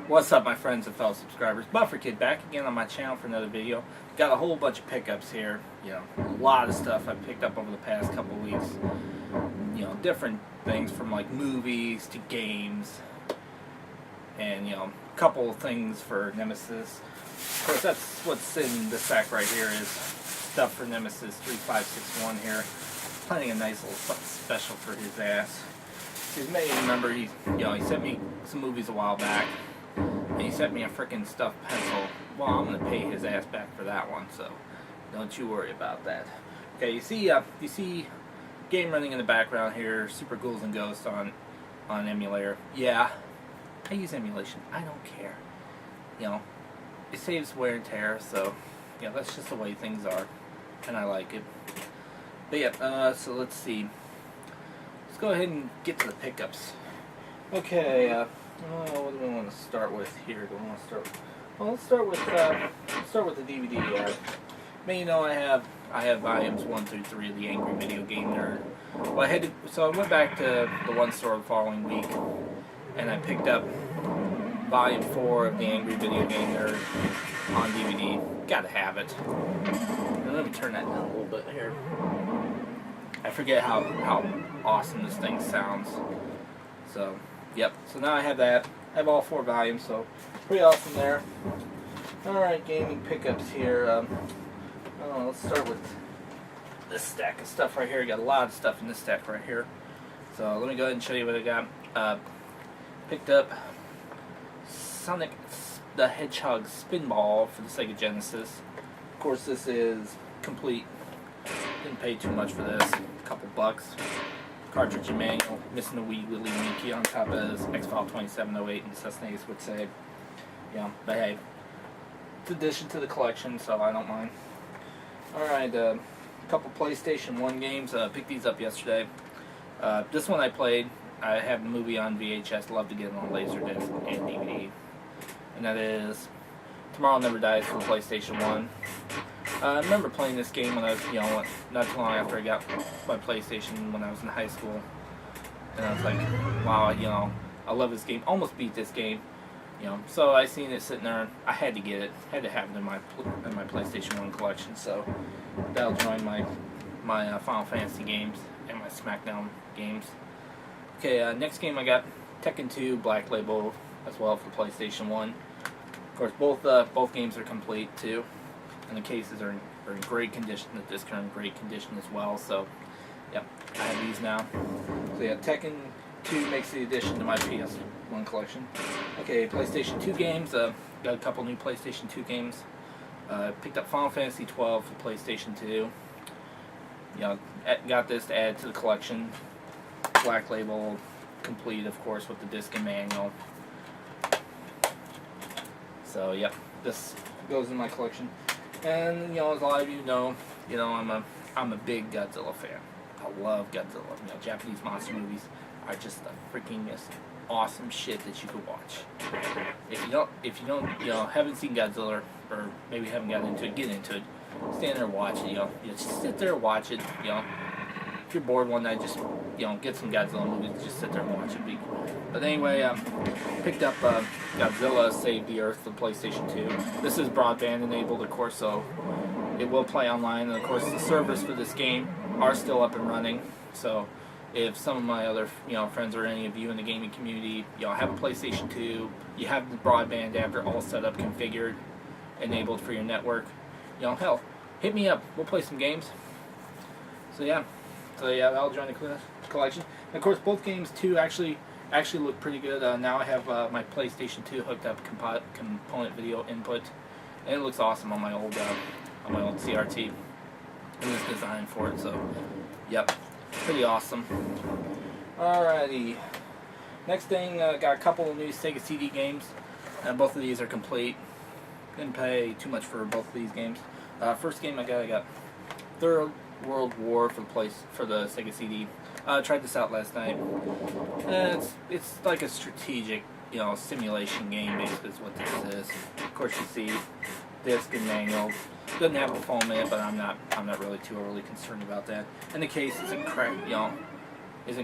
What's up, my friends and fellow subscribers? Bufferkid back again on my channel for another video. Got a whole bunch of pickups here. A lot of stuff I picked up over the past couple weeks. Different things from like movies to games, and a couple of things for Nemesis. Of course, that's what's in the sack right here is stuff for Nemesis 3561 here. Planning a nice little something special for his ass. You may remember he sent me some movies a while back. And he sent me a freaking stuffed pencil. Well, I'm gonna pay his ass back for that one, so don't you worry about that. Okay, you see game running in the background here, Super Ghouls and Ghosts on emulator. Yeah, I use emulation. I don't care. It saves wear and tear, so that's just the way things are, and I like it. But yeah, so let's see. Let's go ahead and get to the pickups. Okay. What do we want to start with here? Do we want to start? Well, let's start with the DVD. I have volumes 1 through 3 of the Angry Video Game Nerd. Well, I went back to the one store the following week, and I picked up volume 4 of the Angry Video Game Nerd on DVD. Gotta have it. And let me turn that down a little bit here. I forget how awesome this thing sounds. So. Yep, so now I have that. I have all 4 volumes, so pretty awesome there. Alright, gaming pickups here. Let's start with this stack of stuff right here. Got a lot of stuff in this stack right here. So let me go ahead and show you what I got. Picked up Sonic the Hedgehog Spinball for the Sega Genesis. Of course, this is complete. Didn't pay too much for this. A couple bucks. Cartridge and manual, missing the wee willy winky on top as X-File 2708 and Cessna's would say. But hey, it's addition to the collection, so I don't mind. Alright, a couple PlayStation 1 games. Picked these up yesterday. This one I played. I have the movie on VHS. Love to get it on Laserdisc and DVD. And that is Tomorrow Never Dies for the PlayStation 1. I remember playing this game when I was, not too long after I got my PlayStation when I was in high school. And I was like, wow, I love this game. Almost beat this game, So I seen it sitting there. I had to get it. Had to have it in my PlayStation 1 collection. So that'll join my Final Fantasy games and my SmackDown games. Okay, next game I got Tekken 2 Black Label as well for PlayStation 1. Of course, both games are complete too. And the cases are in great condition. The discs are in great condition as well. So, yep, I have these now. So yeah, Tekken 2 makes the addition to my PS1 collection. Okay, PlayStation 2 games. Got a couple new PlayStation 2 games. Picked up Final Fantasy 12 for PlayStation 2. Got this to add to the collection. Black Label, complete, of course, with the disc and manual. So, yep, this goes in my collection. And as a lot of you know, I'm a big Godzilla fan. I love Godzilla. Japanese monster movies are just the freaking awesome shit that you could watch. If you don't, haven't seen Godzilla, or maybe haven't gotten into it, get into it. Stand there and watch it. Just sit there and watch it. If you're bored one night, just get some Godzilla movies. Just sit there and watch it. But anyway, picked up Godzilla Save the Earth for PlayStation 2. This is broadband enabled, of course, so it will play online. And of course, the servers for this game are still up and running. So if some of my other friends or any of you in the gaming community have a PlayStation 2, you have the broadband adapter all set up, configured, enabled for your network, hell, hit me up. We'll play some games. So yeah, that'll join the collection. And of course, both games too actually look pretty good. Now I have my PlayStation 2 hooked up component video input, and it looks awesome on my old CRT. And it's designed for it, so yep, pretty awesome. Alrighty, next thing, got a couple of new Sega CD games, and both of these are complete. Didn't pay too much for both of these games. First game I got Third World War for the Sega CD. Tried this out last night. It's like a strategic, simulation game basically is what this is. Of course, you see disc and manual. Doesn't have a foam in it, but I'm not really too overly concerned about that. And the case isn't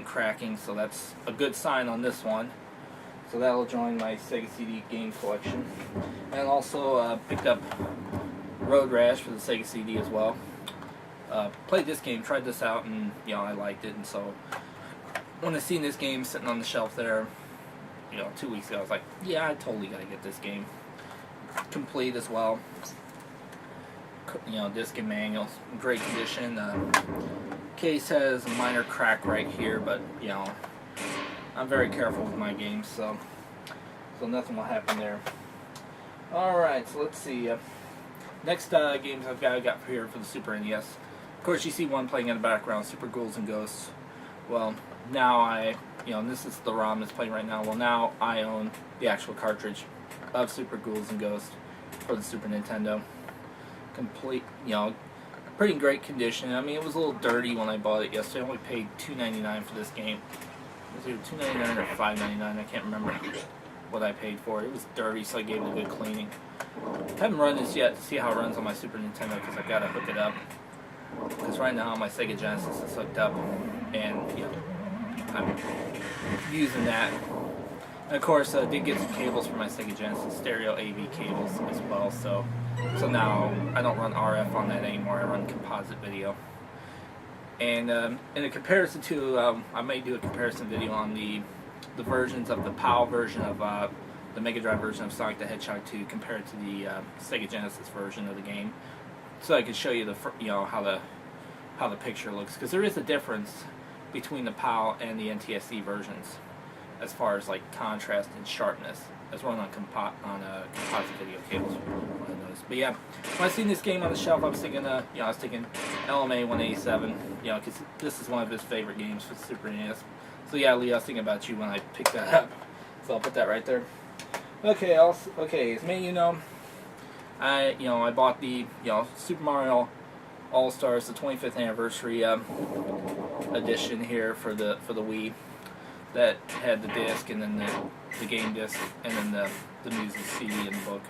cracking, so that's a good sign on this one. So that'll join my Sega CD Games collection. And also picked up Road Rash for the Sega CD as well. Played this game, tried this out, and I liked it. And so when I seen this game sitting on the shelf there, 2 weeks ago, I was like, yeah, I totally gotta get this game. Complete as well. Disc and manual, great condition. Case has a minor crack right here, but I'm very careful with my games, so nothing will happen there. Alright, so let's see. Next games I've got here for the Super NES. Of course, you see one playing in the background, Super Ghouls and Ghosts. Well, now and this is the ROM that's playing right now. Well, now I own the actual cartridge of Super Ghouls and Ghosts for the Super Nintendo. Complete, pretty great condition. I mean, it was a little dirty when I bought it yesterday. I only paid $2.99 for this game. It was either $2.99 or $5.99. I can't remember what I paid for it. It was dirty, so I gave it a good cleaning. Haven't run this yet to see how it runs on my Super Nintendo because I've got to hook it up. Because right now my Sega Genesis is hooked up, and I'm using that. And of course, I did get some cables for my Sega Genesis, stereo AV cables as well. So now I don't run RF on that anymore. I run composite video. And in a comparison to, I may do a comparison video on the versions of the PAL version of the Mega Drive version of Sonic the Hedgehog 2 compared to the Sega Genesis version of the game, so I can show you how the picture looks, because there is a difference between the PAL and the NTSC versions as far as like contrast and sharpness, as run on composite video cables. But yeah, when I seen this game on the shelf, I was thinking, LMA 187, because this is one of his favorite games for the Super NES. So yeah, Lee, I was thinking about you when I picked that up. So I'll put that right there. Okay, as many of you know, I bought the Super Mario AllStars, the 25th anniversary edition here for the Wii. That had the disc and then the game disc and then the music CD and the book.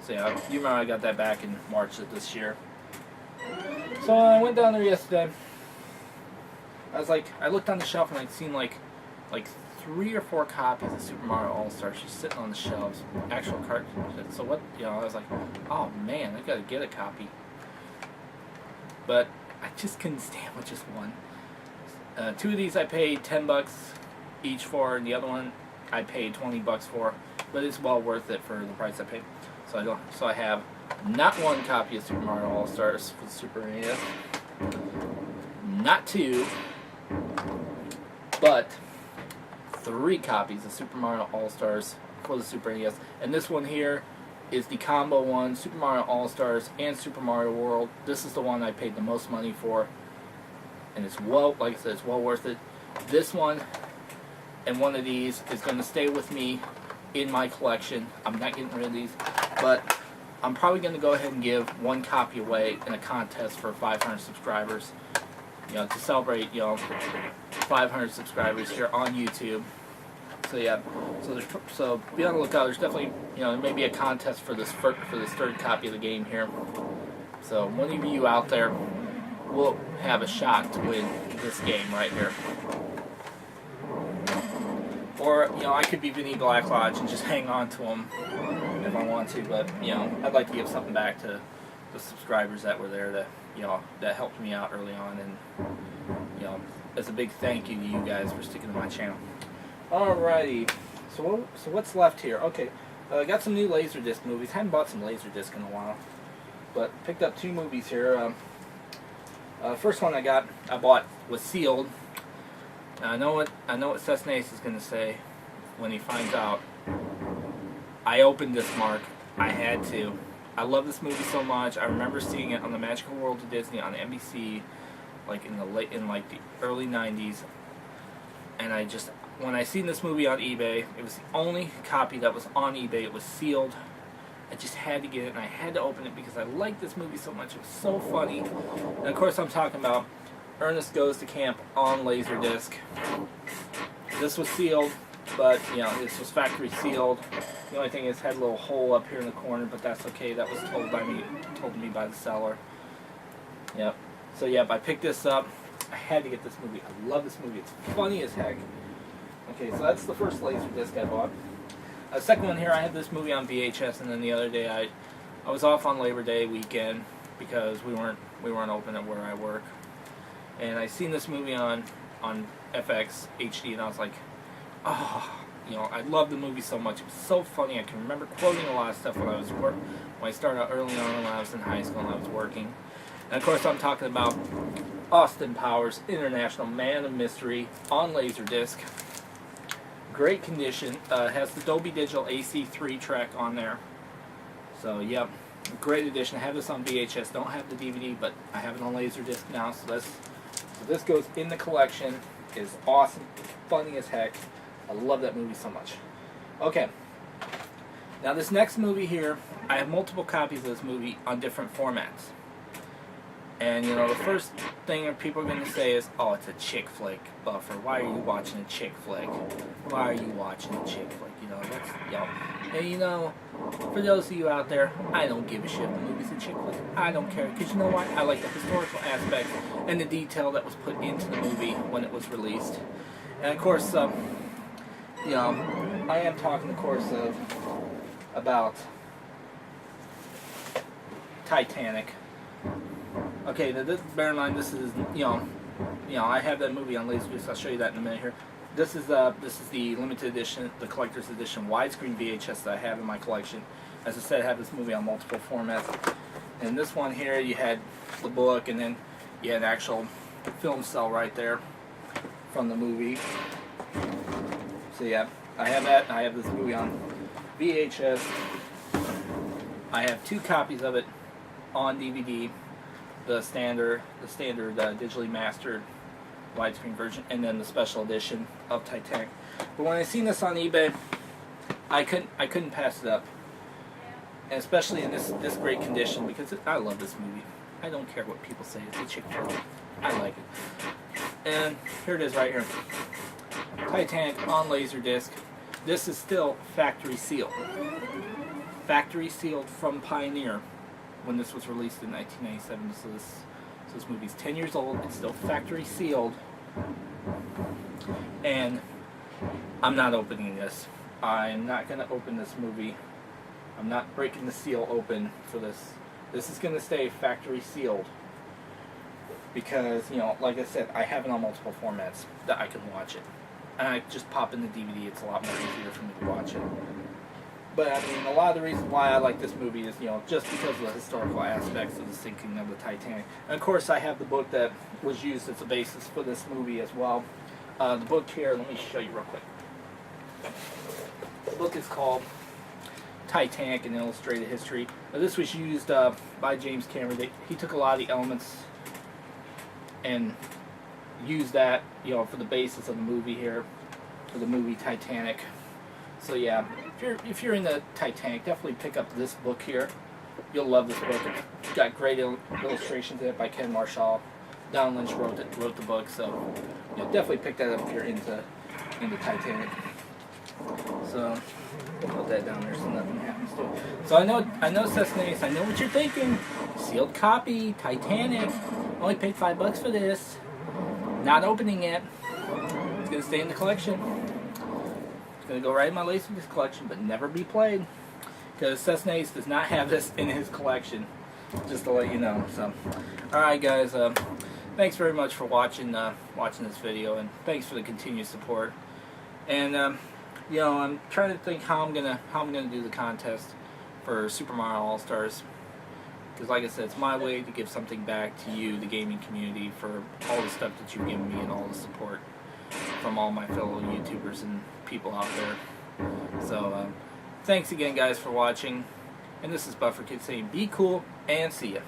So yeah, you remember I got that back in March of this year. So I went down there yesterday. I looked on the shelf and I'd seen like 3 or 4 copies of Super Mario All-Stars just sitting on the shelves, actual cartridges. So what, I was like, oh man, I gotta get a copy. But I just couldn't stand with just one. 2 of these I paid $10 each for, and the other one I paid $20 for, but it's well worth it for the price I paid. So I have not 1 copy of Super Mario All-Stars for the Super NES, not 2, but 3 copies of Super Mario All-Stars for the Super NES. And this one here is the combo one, Super Mario All-Stars and Super Mario World. This is the one I paid the most money for, and it's like I said, it's well worth it. This one and one of these is going to stay with me in my collection. I'm not getting rid of these, but I'm probably going to go ahead and give 1 copy away in a contest for 500 subscribers. To celebrate, 500 subscribers here on YouTube. So yeah, so be on the lookout. There's definitely, there may be a contest for this 3rd copy of the game here. So one of you out there will have a shot to win this game right here. Or, I could be Vinny Black Lodge and just hang on to them if I want to, but, I'd like to give something back to the subscribers that were there that helped me out early on, and, as a big thank you to you guys for sticking to my channel. Alrighty, so what's left here? Okay, I got some new Laserdisc movies. Haven't bought some Laserdisc in a while, but picked up 2 movies here. First one I bought was sealed. Now, I know what Sesnace is going to say when he finds out. I opened this, Mark. I had to. I love this movie so much. I remember seeing it on the Magical World of Disney on NBC, like in the early '90s. And when I seen this movie on eBay, it was the only copy that was on eBay. It was sealed. I just had to get it, and I had to open it because I liked this movie so much. It was so funny. And of course, I'm talking about Ernest Goes to Camp on Laserdisc. This was sealed, but this was factory sealed. The only thing is, it had a little hole up here in the corner, but that's okay. That was told to me by the seller. Yep. So yep, I picked this up. I had to get this movie. I love this movie. It's funny as heck. Okay, so that's the first Laserdisc I bought. Second one here, I had this movie on VHS, and then the other day I was off on Labor Day weekend because we weren't open at where I work, and I seen this movie on FX HD, and I was like, oh, you know, I love the movie so much. It was so funny. I can remember quoting a lot of stuff when I started out early on when I was in high school and I was working. And of course, I'm talking about Austin Powers International Man of Mystery on Laserdisc. Great condition. Has the Dolby Digital AC3 track on there. So, yep, great edition. I have this on VHS. Don't have the DVD, but I have it on Laserdisc now. So this goes in the collection. It's awesome. It's funny as heck. I love that movie so much. Okay. Now this next movie here, I have multiple copies of this movie on different formats. And, you know, the first thing people are going to say is, oh, it's a chick flick, Buffer. Why are you watching a chick flick? Why are you watching a chick flick? You know, that's, you know. And, you know, for those of you out there, I don't give a shit if the movie's a chick flick. I don't care. Because you know what? I like the historical aspect and the detail that was put into the movie when it was released. And, of course, you know, I am talking, of course, about Titanic. Okay, bear in mind this is you know I have that movie on Laserdisc. I'll show you that in a minute here. This is the limited edition, the collector's edition widescreen VHS that I have in my collection. As I said, I have this movie on multiple formats. And this one here, you had the book, and then you had an actual film cell right there from the movie. So yeah, I have that. I have this movie on VHS. I have 2 copies of it on DVD. The standard digitally mastered widescreen version, and then the special edition of Titanic. But when I seen this on eBay, I couldn't pass it up, and especially in this great condition, because I love this movie. I don't care what people say. It's a chick flick. I like it. And here it is right here. Titanic on Laserdisc. This is still factory sealed. Factory sealed from Pioneer when this was released in 1997. So this movie's 10 years old. It's still factory sealed. And I'm not opening this. I'm not going to open this movie. I'm not breaking the seal open for this. This is going to stay factory sealed. Because, you know, like I said, I have it on multiple formats that I can watch it. And I just pop in the DVD. It's a lot more easier for me to watch it. But, I mean, a lot of the reasons why I like this movie is, you know, just because of the historical aspects of the sinking of the Titanic. And, of course, I have the book that was used as a basis for this movie as well. The book here, let me show you real quick. The book is called Titanic, an Illustrated History. Now, this was used by James Cameron. He took a lot of the elements and used that, you know, for the basis of the movie here, for the movie Titanic. So yeah, if you're into Titanic, definitely pick up this book here. You'll love this book. It's got great illustrations in it by Ken Marshall. Don Lynch wrote the book, so you know, definitely pick that up if you're into Titanic. So we'll put that down there so nothing happens to it. So I know Cessnace, I know what you're thinking. Sealed copy, Titanic. Only paid $5 for this. Not opening it. It's gonna stay in the collection. Going to go right in my Laserdisc collection, but never be played, because Cessnace does not have this in his collection, just to let you know. So, alright guys, thanks very much for watching this video, and thanks for the continued support. And you know, I'm trying to think how I'm gonna do the contest for Super Mario All-Stars, because like I said, it's my way to give something back to you, the gaming community, for all the stuff that you've given me and all the support from all my fellow YouTubers and people out there. So, thanks again guys for watching, and this is Bufferkid saying be cool and see ya.